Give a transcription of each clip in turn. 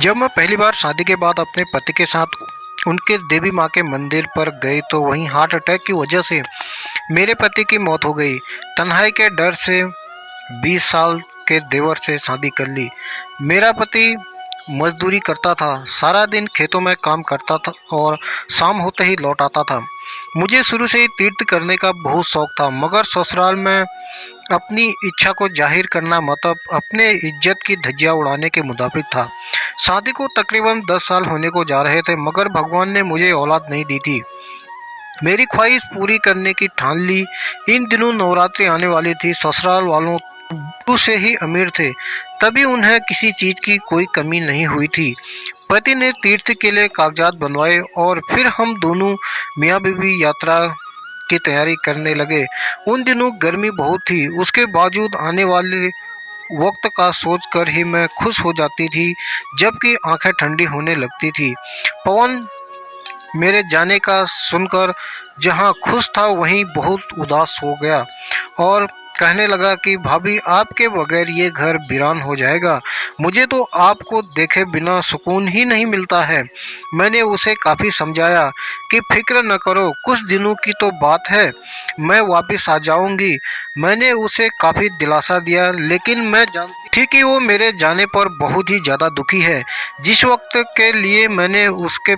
जब मैं पहली बार शादी के बाद अपने पति के साथ उनके देवी माँ के मंदिर पर गई तो वहीं हार्ट अटैक की वजह से मेरे पति की मौत हो गई। तन्हाई के डर से 20 साल के देवर से शादी कर ली। मेरा पति मजदूरी करता था, सारा दिन खेतों में काम करता था और शाम होते ही लौट आता था। मुझे शुरू से ही तीर्थ करने का बहुत शौक था, मगर ससुराल में अपनी इच्छा को जाहिर करना मतलब अपने इज्जत की धज्जियां उड़ाने के मुताबिक था। शादी को तकरीबन 10 साल होने को जा रहे थे, मगर भगवान ने मुझे औलाद नहीं दी थी। मेरी ख्वाहिश पूरी करने की ठान ली। इन दिनों नवरात्रि आने वाली थी। ससुराल वालों शुरू से ही अमीर थे, तभी उन्हें किसी चीज की कोई कमी नहीं हुई थी। पति ने तीर्थ के लिए कागजात बनवाए और फिर हम दोनों मियाँ बीवी यात्रा की तैयारी करने लगे। उन दिनों गर्मी बहुत थी, उसके बावजूद आने वाले वक्त का सोचकर ही मैं खुश हो जाती थी, जबकि आंखें ठंडी होने लगती थी। पवन मेरे जाने का सुनकर जहां खुश था वहीं बहुत उदास हो गया और कहने लगा कि भाभी, आपके बगैर ये घर वीरान हो जाएगा। मुझे तो आपको देखे बिना सुकून ही नहीं मिलता है। मैंने उसे काफ़ी समझाया कि फिक्र न करो, कुछ दिनों की तो बात है, मैं वापस आ जाऊंगी। मैंने उसे काफ़ी दिलासा दिया, लेकिन मैं जानती थी कि वो मेरे जाने पर बहुत ही ज़्यादा दुखी है। जिस वक्त के लिए मैंने उसके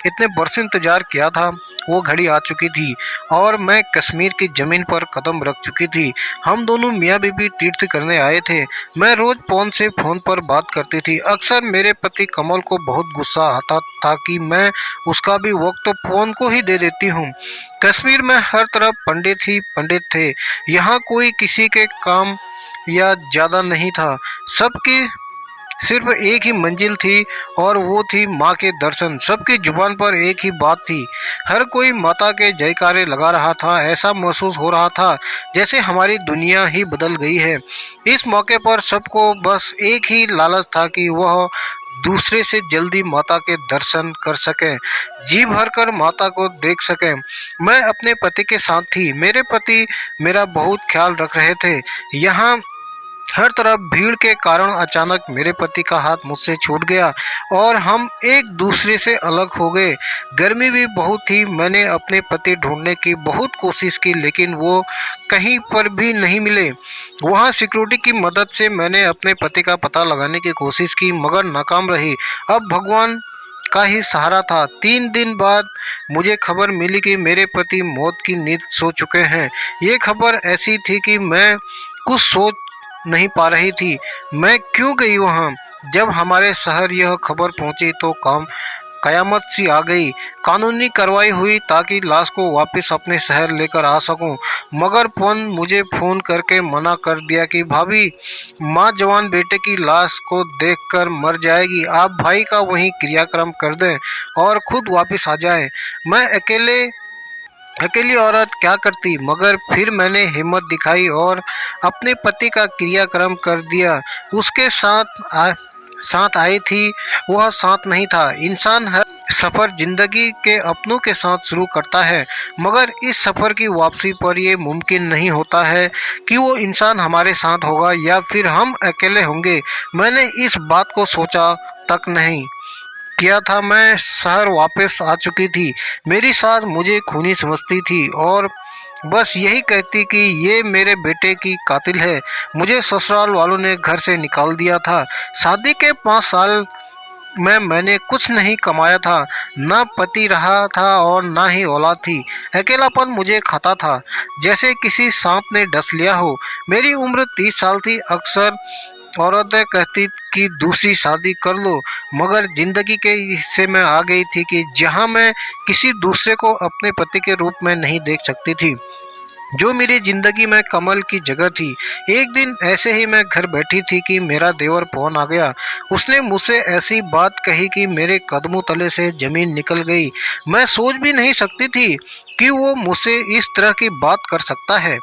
इतने बरसों इंतजार किया था, वो घड़ी आ चुकी थी और मैं कश्मीर की जमीन पर कदम रख चुकी थी। हम दोनों मियाँ बीबी तीर्थ करने आए थे। मैं रोज पवन से फोन पर बात करती थी। अक्सर मेरे पति कमल को बहुत गुस्सा आता था कि मैं उसका भी वक्त फोन को ही दे देती हूँ। कश्मीर में हर तरफ पंडित ही पंडित थे। यहाँ कोई किसी के काम या ज्यादा नहीं था। सबकी सिर्फ एक ही मंजिल थी और वो थी माँ के दर्शन। सबकी जुबान पर एक ही बात थी। हर कोई माता के जयकारे लगा रहा था। ऐसा महसूस हो रहा था जैसे हमारी दुनिया ही बदल गई है। इस मौके पर सबको बस एक ही लालच था कि वह दूसरे से जल्दी माता के दर्शन कर सकें, जी भर कर माता को देख सकें। मैं अपने पति के साथ थी। मेरे पति मेरा बहुत ख्याल रख रहे थे। यहाँ हर तरफ भीड़ के कारण अचानक मेरे पति का हाथ मुझसे छूट गया और हम एक दूसरे से अलग हो गए। गर्मी भी बहुत थी। मैंने अपने पति ढूंढने की बहुत कोशिश की, लेकिन वो कहीं पर भी नहीं मिले। वहाँ सिक्योरिटी की मदद से मैंने अपने पति का पता लगाने की कोशिश की, मगर नाकाम रही। अब भगवान का ही सहारा था। 3 दिन बाद मुझे खबर मिली कि मेरे पति मौत की नींद सो चुके हैं। ये खबर ऐसी थी कि मैं कुछ सोच नहीं पा रही थी। मैं क्यों गई वहां? जब हमारे शहर यह खबर पहुंची तो कयामत सी आ गई। कानूनी कार्रवाई हुई ताकि लाश को वापस अपने शहर लेकर आ सकूं, मगर पवन मुझे फोन करके मना कर दिया कि भाभी, माँ जवान बेटे की लाश को देखकर मर जाएगी। आप भाई का वहीं क्रियाक्रम कर दें और खुद वापस आ जाएं। मैं अकेली औरत क्या करती, मगर फिर मैंने हिम्मत दिखाई और अपने पति का क्रियाक्रम कर दिया। उसके साथ आई थी, वह साथ नहीं था। इंसान हर सफर जिंदगी के अपनों के साथ शुरू करता है, मगर इस सफर की वापसी पर यह मुमकिन नहीं होता है कि वो इंसान हमारे साथ होगा या फिर हम अकेले होंगे। मैंने इस बात को सोचा तक नहीं किया था। मैं शहर वापस आ चुकी थी। मेरी सास मुझे खूनी समझती थी और बस यही कहती कि ये मेरे बेटे की कातिल है। मुझे ससुराल वालों ने घर से निकाल दिया था। शादी के 5 साल में मैंने कुछ नहीं कमाया था, ना पति रहा था और ना ही औलाद थी। अकेलापन मुझे खाता था, जैसे किसी सांप ने डस लिया हो। मेरी उम्र 30 साल थी। अक्सर औरतें कहती कि दूसरी शादी कर लो, मगर जिंदगी के हिस्से में आ गई थी कि जहां मैं किसी दूसरे को अपने पति के रूप में नहीं देख सकती थी, जो मेरी जिंदगी में कमल की जगह थी। एक दिन ऐसे ही मैं घर बैठी थी कि मेरा देवर पवन आ गया। उसने मुझसे ऐसी बात कही कि मेरे कदमों तले से जमीन निकल गई। मैं सोच भी नहीं सकती थी कि वो मुझसे इस तरह की बात कर सकता है।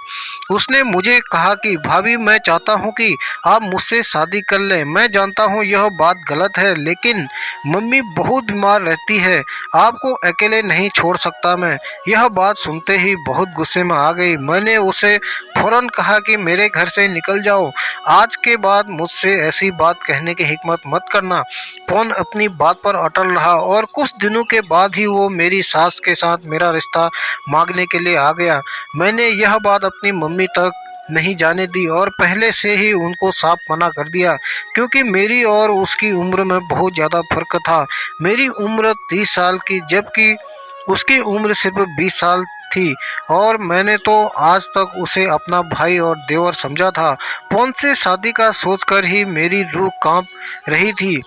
उसने मुझे कहा कि भाभी, मैं चाहता हूँ कि आप मुझसे शादी कर लें। मैं जानता हूँ यह बात गलत है, लेकिन मम्मी बहुत बीमार रहती है, आपको अकेले नहीं छोड़ सकता मैं। यह बात सुनते ही बहुत गुस्से में आ गई। मैंने उसे फौरन कहा कि मेरे घर से निकल जाओ, आज के बाद मुझसे ऐसी बात कहने की हिम्मत मत करना। पवन अपनी बात पर अटल रहा और कुछ दिनों के बाद ही वो मेरी सास के साथ मेरा रिश्ता मांगने के लिए आ गया। मैंने यह बात अपनी मम्मी तक नहीं जाने दी और पहले से ही उनको साफ मना कर दिया, क्योंकि मेरी और उसकी उम्र में बहुत ज़्यादा फर्क था। मेरी उम्र 30 साल की, जबकि उसकी उम्र सिर्फ 20 साल थी, और मैंने तो आज तक उसे अपना भाई और देवर समझा था। पवन से शादी का सोचकर ही मेरी रूह कांप रही थी।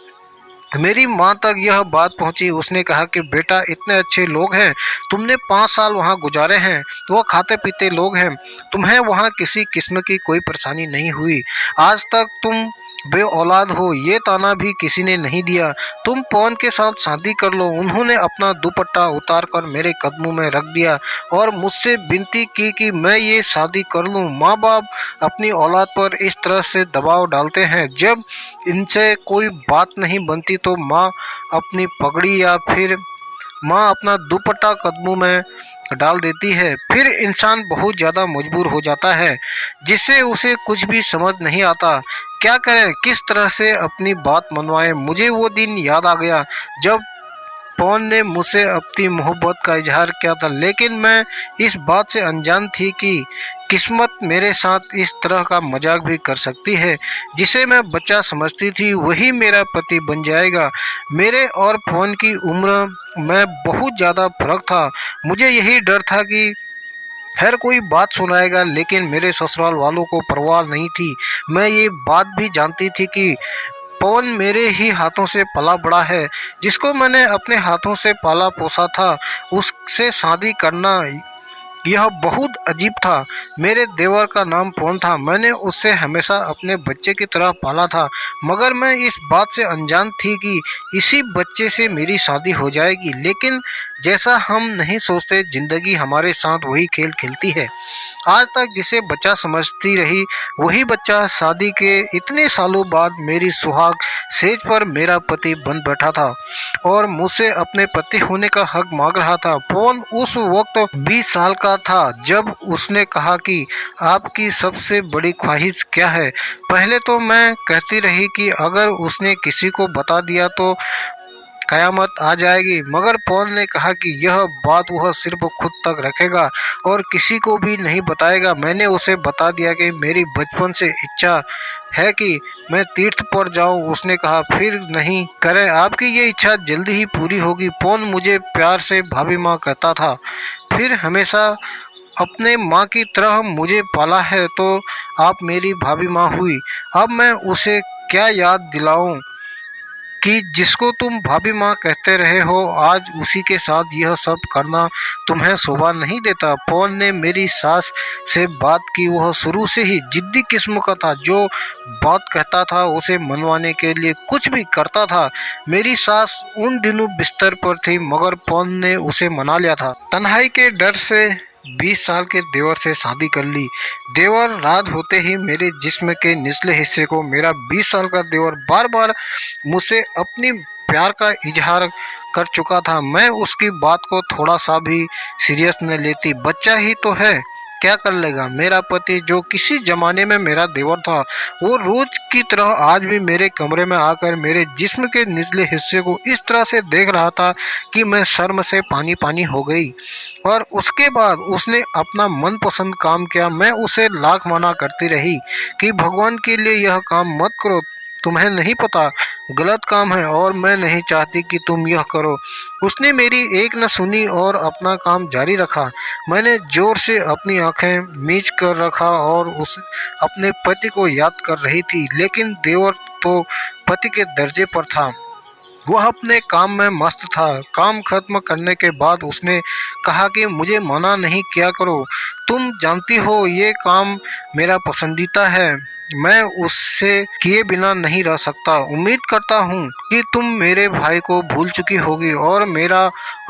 मेरी माँ तक यह बात पहुँची। उसने कहा कि बेटा, इतने अच्छे लोग हैं, तुमने 5 साल वहाँ गुजारे हैं, वो खाते पीते लोग हैं, तुम्हें वहाँ किसी किस्म की कोई परेशानी नहीं हुई, आज तक तुम बे औलाद हो, ये ताना भी किसी ने नहीं दिया। तुम पवन के साथ शादी कर लो। उन्होंने अपना दुपट्टा उतार कर मेरे कदमों में रख दिया और मुझसे विनती की कि मैं ये शादी कर लूँ। माँ बाप अपनी औलाद पर इस तरह से दबाव डालते हैं। जब इनसे कोई बात नहीं बनती तो माँ अपनी पगड़ी या फिर माँ अपना दुपट्टा कदमों में डाल देती है। फिर इंसान बहुत ज़्यादा मजबूर हो जाता है, जिससे उसे कुछ भी समझ नहीं आता। क्या करे, किस तरह से अपनी बात मनवाए। मुझे वो दिन याद आ गया जब पवन ने मुझसे अपनी मोहब्बत का इजहार किया था, लेकिन मैं इस बात से अनजान थी कि किस्मत मेरे साथ इस तरह का मजाक भी कर सकती है। जिसे मैं बच्चा समझती थी वही मेरा पति बन जाएगा। मेरे और पवन की उम्र में बहुत ज़्यादा फर्क था। मुझे यही डर था कि हर कोई बात सुनाएगा, लेकिन मेरे ससुराल वालों को परवाह नहीं थी। मैं ये बात भी जानती थी कि पवन मेरे ही हाथों से पला बड़ा है। जिसको मैंने अपने हाथों से पाला पोसा था, उससे शादी करना यह बहुत अजीब था। मेरे देवर का नाम पवन था। मैंने उससे हमेशा अपने बच्चे की तरह पाला था, मगर मैं इस बात से अनजान थी कि इसी बच्चे से मेरी शादी हो जाएगी। लेकिन जैसा हम नहीं सोचते, जिंदगी हमारे साथ वही खेल खेलती है। आज तक जिसे बच्चा समझती रही, वही बच्चा शादी के इतने सालों बाद मेरी सुहाग सेज पर मेरा पति बन बैठा था और मुझसे अपने पति होने का हक मांग रहा था। पवन उस वक्त 20 साल का था जब उसने कहा कि आपकी सबसे बड़ी ख्वाहिश क्या है। पहले तो मैं कहती रही कि अगर उसने किसी को बता दिया तो कयामत आ जाएगी, मगर पवन ने कहा कि यह बात वह सिर्फ खुद तक रखेगा और किसी को भी नहीं बताएगा। मैंने उसे बता दिया कि मेरी बचपन से इच्छा है कि मैं तीर्थ पर जाऊं। उसने कहा, फिर नहीं करें, आपकी ये इच्छा जल्दी ही पूरी होगी। पवन मुझे प्यार से भाभी माँ कहता था, फिर हमेशा अपने माँ की तरह मुझे पाला है, तो आप मेरी भाभी माँ हुई। अब मैं उसे क्या याद दिलाऊं कि जिसको तुम भाभी माँ कहते रहे हो, आज उसी के साथ यह सब करना तुम्हें शोभा नहीं देता। पवन ने मेरी सास से बात की। वह शुरू से ही जिद्दी किस्म का था, जो बात कहता था उसे मनवाने के लिए कुछ भी करता था। मेरी सास उन दिनों बिस्तर पर थी, मगर पवन ने उसे मना लिया था। तन्हाई के डर से 20 साल के देवर से शादी कर ली। देवर रात होते ही मेरे जिस्म के निचले हिस्से को मेरा 20 साल का देवर बार बार मुझसे अपनी प्यार का इजहार कर चुका था। मैं उसकी बात को थोड़ा सा भी सीरियस न लेती। बच्चा ही तो है, क्या कर लेगा। मेरा पति, जो किसी जमाने में मेरा देवर था, वो रोज की तरह आज भी मेरे कमरे में आकर मेरे जिस्म के निचले हिस्से को इस तरह से देख रहा था कि मैं शर्म से पानी पानी हो गई। और उसके बाद उसने अपना मनपसंद काम किया। मैं उसे लाख मना करती रही कि भगवान के लिए यह काम मत करो, तुम्हें नहीं पता गलत काम है और मैं नहीं चाहती कि तुम यह करो। उसने मेरी एक न सुनी और अपना काम जारी रखा। मैंने जोर से अपनी आंखें मीच कर रखा और उस अपने पति को याद कर रही थी, लेकिन देवर तो पति के दर्जे पर था। वह अपने काम में मस्त था। काम खत्म करने के बाद उसने कहा कि मुझे मना नहीं किया करो, तुम जानती हो ये काम मेरा पसंदीदा है। मैं उससे किए बिना नहीं रह सकता। उम्मीद करता हूँ कि तुम मेरे भाई को भूल चुकी होगी और मेरा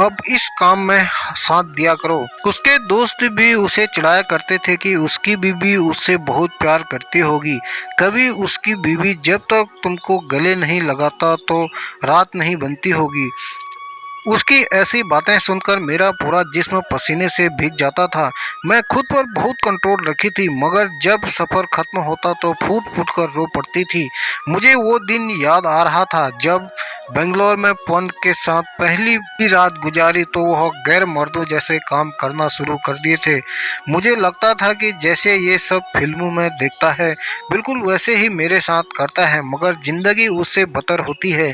अब इस काम में साथ दिया करो। उसके दोस्त भी उसे चिढ़ाया करते थे कि उसकी बीवी उससे बहुत प्यार करती होगी। कभी उसकी बीवी जब तक तुमको गले नहीं लगाता तो रात नहीं बनती होगी। उसकी ऐसी बातें सुनकर मेरा पूरा जिस्म पसीने से भीग जाता था। मैं खुद पर बहुत कंट्रोल रखी थी, मगर जब सफ़र खत्म होता तो फूट फूट कर रो पड़ती थी। मुझे वो दिन याद आ रहा था जब बेंगलोर में पवन के साथ पहली भी रात गुजारी तो वह गैर मर्दों जैसे काम करना शुरू कर दिए थे। मुझे लगता था कि जैसे ये सब फिल्मों में देखता है, बिल्कुल वैसे ही मेरे साथ करता है, मगर जिंदगी उससे बदतर होती है।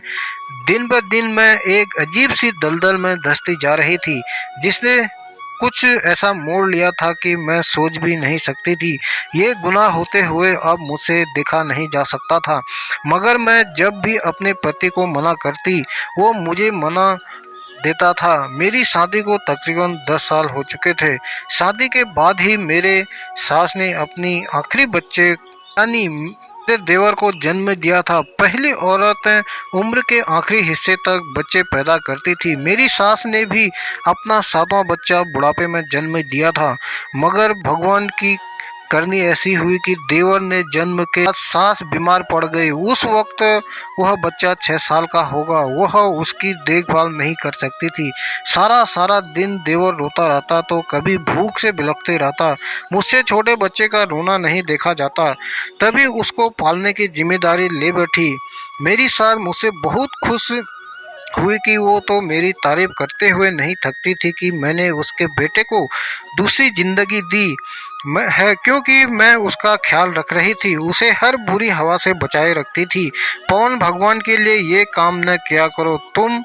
दिन ब दिन मैं एक अजीब सी दलदल में धंसती जा रही थी, जिसने कुछ ऐसा मोड़ लिया था कि मैं सोच भी नहीं सकती थी। ये गुनाह होते हुए अब मुझसे देखा नहीं जा सकता था, मगर मैं जब भी अपने पति को मना करती, वो मुझे मना देता था। मेरी शादी को तकरीबन 10 साल हो चुके थे। शादी के बाद ही मेरे सास ने अपनी आखिरी बच्चे यानी मेरे देवर को जन्म दिया था। पहली औरत उम्र के आखिरी हिस्से तक बच्चे पैदा करती थी। मेरी सास ने भी अपना 7वां बच्चा बुढ़ापे में जन्म दिया था, मगर भगवान की करनी ऐसी हुई कि देवर ने जन्म के बाद सास बीमार पड़ गई। उस वक्त वह बच्चा 6 साल का होगा। वह उसकी देखभाल नहीं कर सकती थी। सारा सारा दिन देवर रोता रहता तो कभी भूख से बिलखते रहता। मुझसे छोटे बच्चे का रोना नहीं देखा जाता। तभी उसको पालने की जिम्मेदारी ले बैठी। मेरी सास मुझसे बहुत खुश हुई कि वो तो मेरी तारीफ करते हुए नहीं थकती थी कि मैंने उसके बेटे को दूसरी जिंदगी दी मैं है, क्योंकि मैं उसका ख्याल रख रही थी, उसे हर बुरी हवा से बचाए रखती थी। पवन, भगवान के लिए ये काम न किया करो। तुम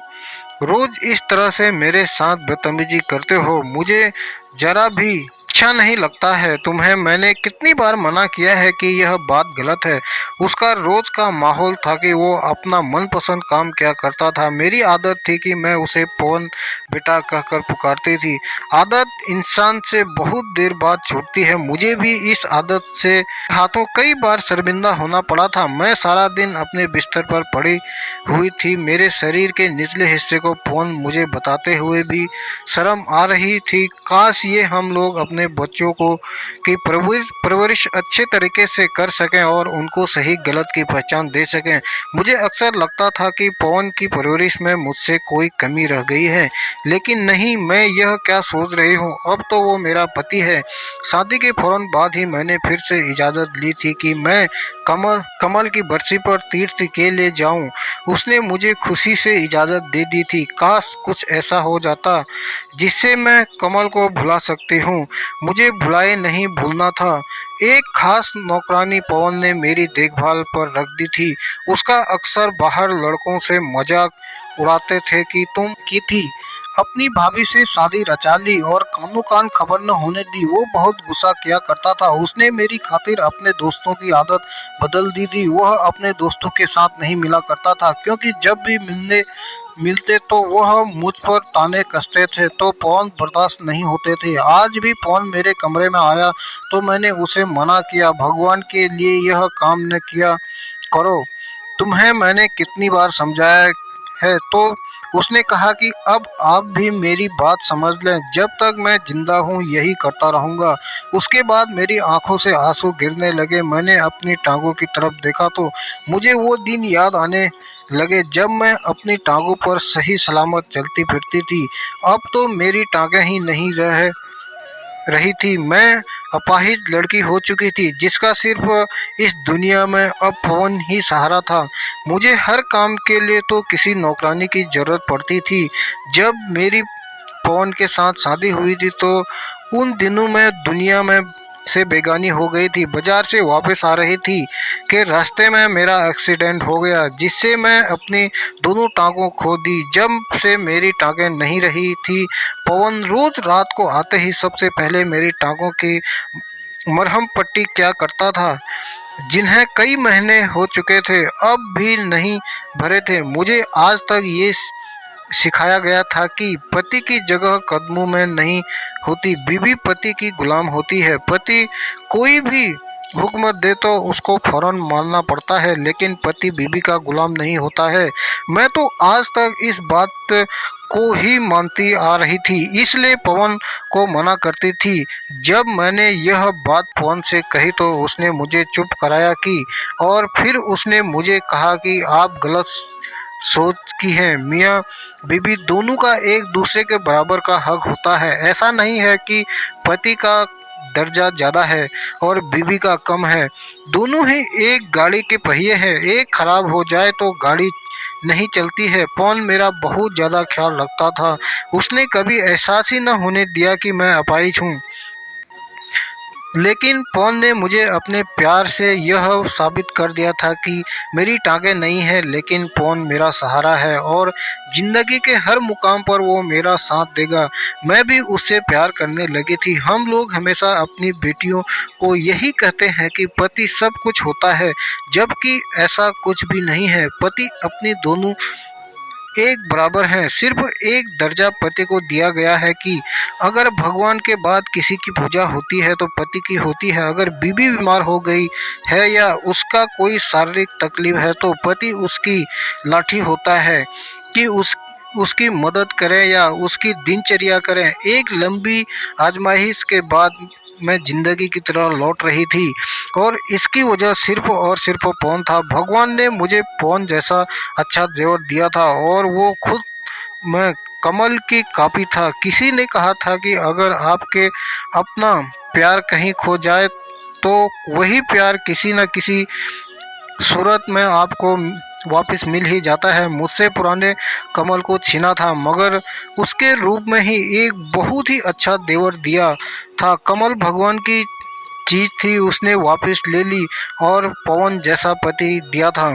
रोज इस तरह से मेरे साथ बदतमीजी करते हो, मुझे जरा भी अच्छा नहीं लगता है। तुम्हें मैंने कितनी बार मना किया है कि यह बात गलत है। उसका रोज का माहौल था कि वो अपना मनपसंद काम किया करता था। मेरी आदत थी कि मैं उसे पवन बेटा कहकर पुकारती थी। आदत इंसान से बहुत देर बाद छूटती है। मुझे भी इस आदत से हाथों कई बार शर्मिंदा होना पड़ा था। मैं सारा दिन अपने बिस्तर पर पड़ी हुई थी। मेरे शरीर के निचले हिस्से को पवन मुझे बताते हुए भी शर्म आ रही थी। काश ये हम लोग अपने बच्चों को की परवरिश अच्छे तरीके से कर सकें और उनको सही गलत की पहचान दे सकें। मुझे अक्सर लगता था कि पवन की परवरिश में मुझसे कोई कमी रह गई है, लेकिन नहीं। मैं यह क्या सोच रही हूँ, अब तो वो मेरा पति है। शादी के फौरन बाद ही मैंने फिर से इजाज़त ली थी कि मैं कमल कमल की बरसी पर तीर्थ के लिए जाऊं। उसने मुझे खुशी से इजाज़त दे दी थी। काश कुछ ऐसा हो जाता जिससे मैं कमल को भुला सकती हूँ। मुझे भुलाए नहीं भूलना था। एक खास नौकरानी पवन ने मेरी देखभाल पर रख दी थी। उसका अक्सर बाहर लड़कों से मजाक उड़ाते थे कि तुम की थी अपनी भाभी से शादी रचा ली और कानो कान खबर न होने दी। वो बहुत गुस्सा किया करता था। उसने मेरी खातिर अपने दोस्तों की आदत बदल दी थी। वह अपने दोस्तों के साथ नहीं मिला करता था, क्योंकि जब भी मिलते तो वह मुझ पर ताने कसते थे तो पवन बर्दाश्त नहीं होते थे। आज भी पवन मेरे कमरे में आया तो मैंने उसे मना किया, भगवान के लिए यह काम न किया करो। तुम्हें मैंने कितनी बार समझाया है। तो उसने कहा कि अब आप भी मेरी बात समझ लें, जब तक मैं जिंदा हूँ यही करता रहूँगा। उसके बाद मेरी आंखों से आंसू गिरने लगे। मैंने अपनी टांगों की तरफ देखा तो मुझे वो दिन याद आने लगे जब मैं अपनी टांगों पर सही सलामत चलती फिरती थी। अब तो मेरी टांगें ही नहीं रही थी। मैं अपाहिज लड़की हो चुकी थी, जिसका सिर्फ इस दुनिया में अब पवन ही सहारा था। मुझे हर काम के लिए तो किसी नौकरानी की जरूरत पड़ती थी। जब मेरी पवन के साथ शादी हुई थी तो उन दिनों मैं दुनिया में से बेगानी हो गई थी। बाजार से वापस आ रही थी कि रास्ते में मेरा एक्सीडेंट हो गया, जिससे मैं अपनी दोनों टांगों खो दी। जब से मेरी टांगें नहीं रही थी, पवन रोज रात को आते ही सबसे पहले मेरी टांगों की मरहम पट्टी क्या करता था, जिन्हें कई महीने हो चुके थे अब भी नहीं भरे थे। मुझे आज तक ये सिखाया गया था कि पति की जगह कदमों में नहीं होती, बीवी पति की गुलाम होती है। पति कोई भी हुक्म दे तो उसको फौरन मानना पड़ता है, लेकिन पति बीवी का गुलाम नहीं होता है। मैं तो आज तक इस बात को ही मानती आ रही थी, इसलिए पवन को मना करती थी। जब मैंने यह बात पवन से कही तो उसने मुझे चुप कराया कि और फिर उसने मुझे कहा कि आप गलत सोच की है। मियाँ बीबी दोनों का एक दूसरे के बराबर का हक होता है। ऐसा नहीं है कि पति का दर्जा ज़्यादा है और बीवी का कम है। दोनों ही एक गाड़ी के पहिए हैं, एक खराब हो जाए तो गाड़ी नहीं चलती है। पवन मेरा बहुत ज़्यादा ख्याल रखता था। उसने कभी एहसास ही न होने दिया कि मैं अपाहिज हूँ। लेकिन पवन ने मुझे अपने प्यार से यह साबित कर दिया था कि मेरी टांगें नहीं है, लेकिन पवन मेरा सहारा है और जिंदगी के हर मुकाम पर वो मेरा साथ देगा। मैं भी उससे प्यार करने लगी थी। हम लोग हमेशा अपनी बेटियों को यही कहते हैं कि पति सब कुछ होता है, जबकि ऐसा कुछ भी नहीं है। पति अपनी दोनों एक बराबर हैं। सिर्फ एक दर्जा पति को दिया गया है कि अगर भगवान के बाद किसी की पूजा होती है तो पति की होती है। अगर बीवी बीमार हो गई है या उसका कोई शारीरिक तकलीफ है तो पति उसकी लाठी होता है कि उसकी मदद करें या उसकी दिनचर्या करें। एक लंबी आजमाइश के बाद मैं जिंदगी की तरह लौट रही थी और इसकी वजह सिर्फ और सिर्फ पवन था। भगवान ने मुझे पवन जैसा अच्छा जेवर दिया था और वो खुद मैं कमल की कॉपी था। किसी ने कहा था कि अगर आपके अपना प्यार कहीं खो जाए तो वही प्यार किसी न किसी सूरत में आपको वापस मिल ही जाता है। मुझसे पुराने कमल को छीना था, मगर उसके रूप में ही एक बहुत ही अच्छा देवर दिया था। कमल भगवान की चीज थी, उसने वापस ले ली और पवन जैसा पति दिया था।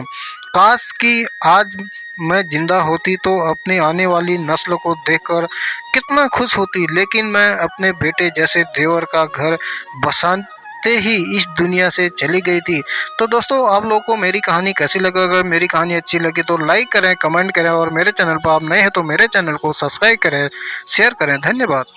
काश कि आज मैं जिंदा होती तो अपनी आने वाली नस्ल को देखकर कितना खुश होती, लेकिन मैं अपने बेटे जैसे देवर का घर बसाते ही इस दुनिया से चली गई थी। तो दोस्तों, आप लोगों को मेरी कहानी कैसी लगी? अगर मेरी कहानी अच्छी लगी तो लाइक करें, कमेंट करें और मेरे चैनल पर आप नए हैं तो मेरे चैनल को सब्सक्राइब करें, शेयर करें। धन्यवाद।